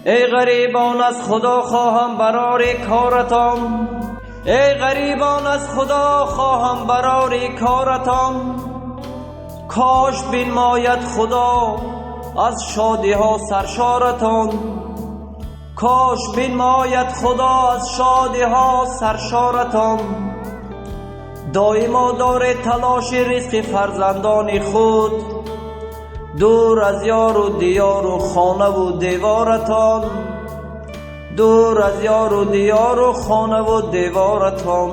ای غریبان از خدا خواهم برار کارتان، ای غریبان از خدا خواهم برار کارتان. کاش بنماید خدا از شادی ها سرشارتان، کاش بنماید خدا از شادی ها سرشارتان. دائما داره تلاش رزق فرزندان خود، دور از یار و دیار و خانه و دیوارتان، دور از یار و دیار و خانه و دیوارتان.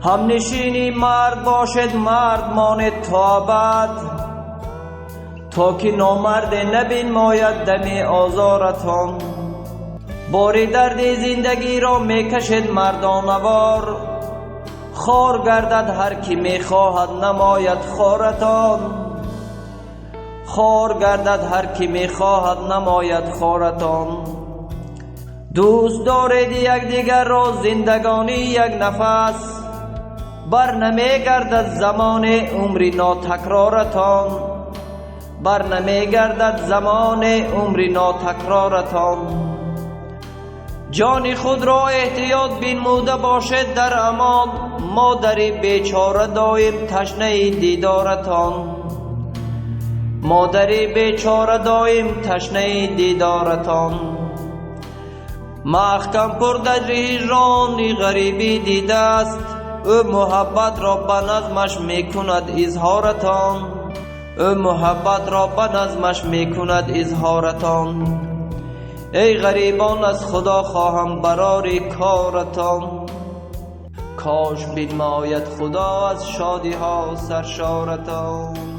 هم نشینی مرد باشد مرد ماند تا ابد، تا که نامرد نبنماید دم آزارتان. بار درد زندگی را میکشد مردانوار، خار گردد هر کی میخواهد نماید خارتان، خار گردد هر کی میخواهد نماید خارتان. دوست دارید یکدیگر را زندگانی یک نفس، بر نمیگردد زمان عمری ناتکرارتان، بر نمیگردد زمان عمری ناتکرارتان. جان خود را احتیاط بنموده باشد در امان، مادری بیچاره دایم تشنه دیدارتان، مادری بیچاره دایم تشنه دیدارتان. محکم پر در هجران غریبی دیده است، او محبت را به نظمش میکند اظهارتان، او محبت را به نظمش میکند اظهارتان. ای غریبان از خدا خواهم برار کارتان، کاش بنماید خدا از شادی ها سرشارتان.